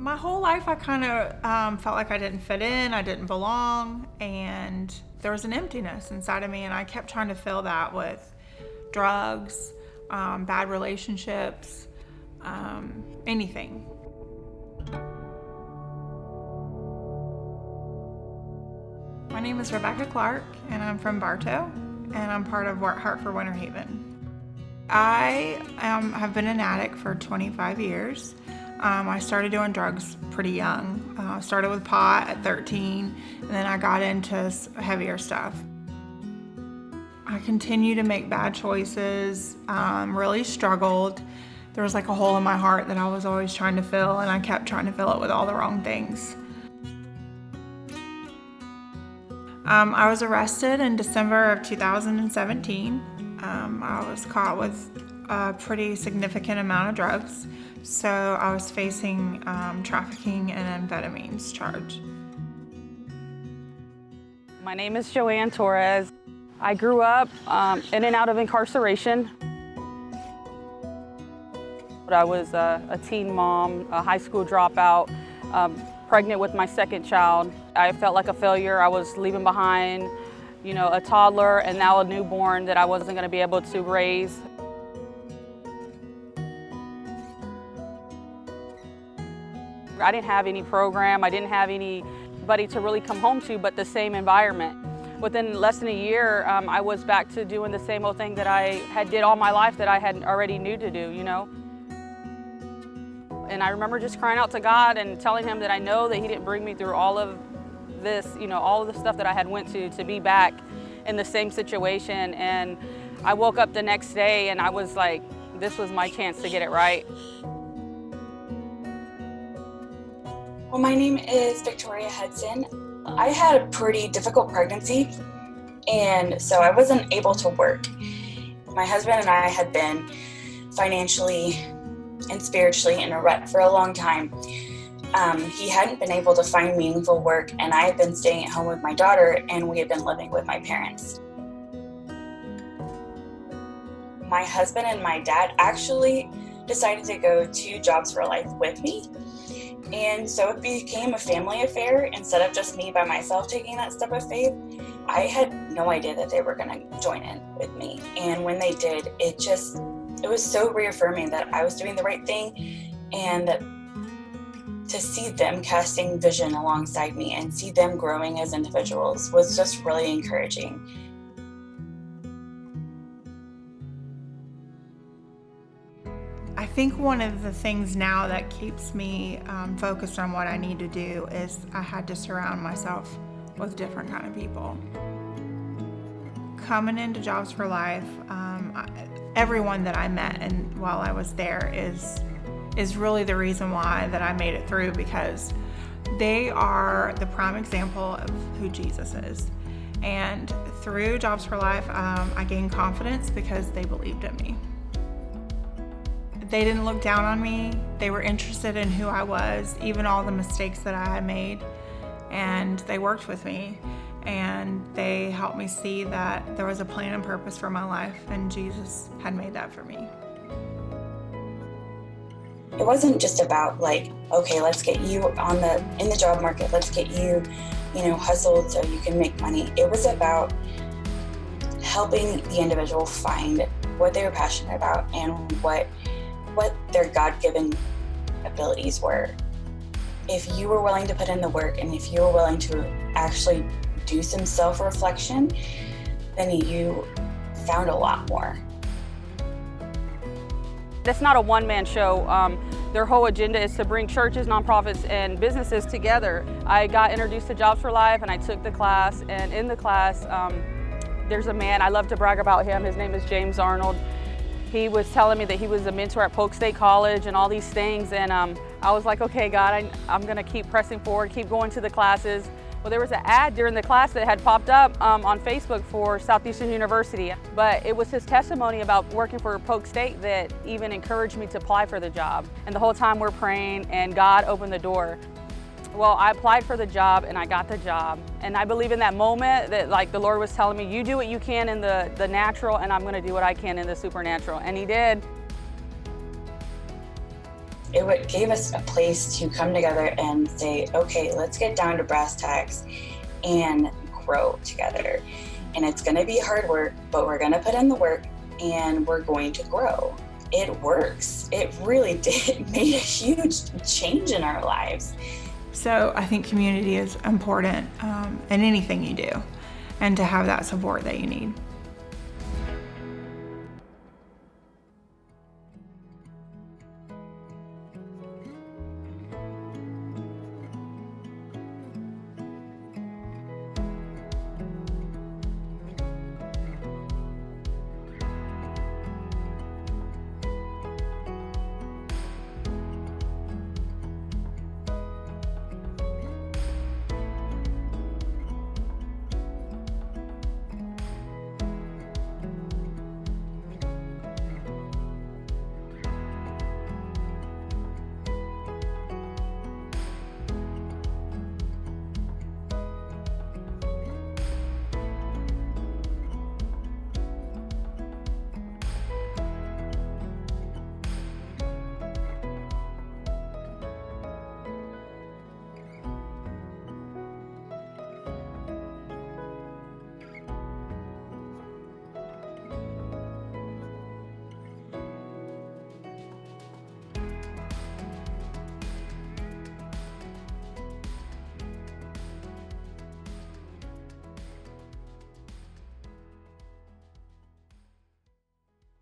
My whole life I kind of felt like I didn't fit in, I didn't belong, and there was an emptiness inside of me, and I kept trying to fill that with drugs, bad relationships, anything. My name is Rebecca Clark, and I'm from Bartow, and I'm part of Hartford Winter Haven. I have been an addict for 25 years. I started doing drugs pretty young. I started with pot at 13, and then I got into heavier stuff. I continued to make bad choices, really struggled. There was like a hole in my heart that I was always trying to fill, and I kept trying to fill it with all the wrong things. I was arrested in December of 2017. I was caught with a pretty significant amount of drugs, so I was facing trafficking and amphetamines charge. My name is Joanne Torres. I grew up in and out of incarceration. I was a teen mom, a high school dropout, pregnant with my second child. I felt like a failure. I was leaving behind, a toddler and now a newborn that I wasn't going to be able to raise. I didn't have any program. I didn't have anybody to really come home to, but the same environment. Within less than a year, I was back to doing the same old thing that I had did all my life that I had already knew to do, And I remember just crying out to God and telling him that I know that he didn't bring me through all of this, all of the stuff that I had went to be back in the same situation. And I woke up the next day and I was like, this was my chance to get it right. Well, my name is Victoria Hudson. I had a pretty difficult pregnancy, and so I wasn't able to work. My husband and I had been financially and spiritually in a rut for a long time. He hadn't been able to find meaningful work, and I had been staying at home with my daughter, and we had been living with my parents. My husband and my dad actually decided to go to Jobs for Life with me. And so it became a family affair instead of just me by myself taking that step of faith. I had no idea that they were going to join in with me. And when they did, it was so reaffirming that I was doing the right thing, and that to see them casting vision alongside me and see them growing as individuals was just really encouraging. I think one of the things now that keeps me focused on what I need to do is I had to surround myself with different kind of people. Coming into Jobs for Life, everyone that I met and while I was there is really the reason why that I made it through, because they are the prime example of who Jesus is. And through Jobs for Life, I gained confidence because they believed in me. They didn't look down on me. They were interested in who I was, even all the mistakes that I had made. And they worked with me, and they helped me see that there was a plan and purpose for my life, and Jesus had made that for me. It wasn't just about okay, let's get you in the job market. Let's get you, hustled so you can make money. It was about helping the individual find what they were passionate about and what their God-given abilities were. If you were willing to put in the work, and if you were willing to actually do some self-reflection, then you found a lot more. That's not a one-man show. Their whole agenda is to bring churches, nonprofits, and businesses together. I got introduced to Jobs for Life, and I took the class, and in the class, there's a man, I love to brag about him, his name is James Arnold. He was telling me that he was a mentor at Polk State College and all these things, and I was like, okay, God, I'm gonna keep pressing forward, keep going to the classes. Well, there was an ad during the class that had popped up on Facebook for Southeastern University, but it was his testimony about working for Polk State that even encouraged me to apply for the job. And the whole time we're praying, and God opened the door. Well, I applied for the job and I got the job. And I believe in that moment that the Lord was telling me, you do what you can in the natural, and I'm gonna do what I can in the supernatural. And he did. gave us a place to come together and say, okay, let's get down to brass tacks and grow together. And it's going to be hard work, but we're going to put in the work and we're going to grow. It works. It really did made a huge change in our lives. So I think community is important in anything you do, and to have that support that you need.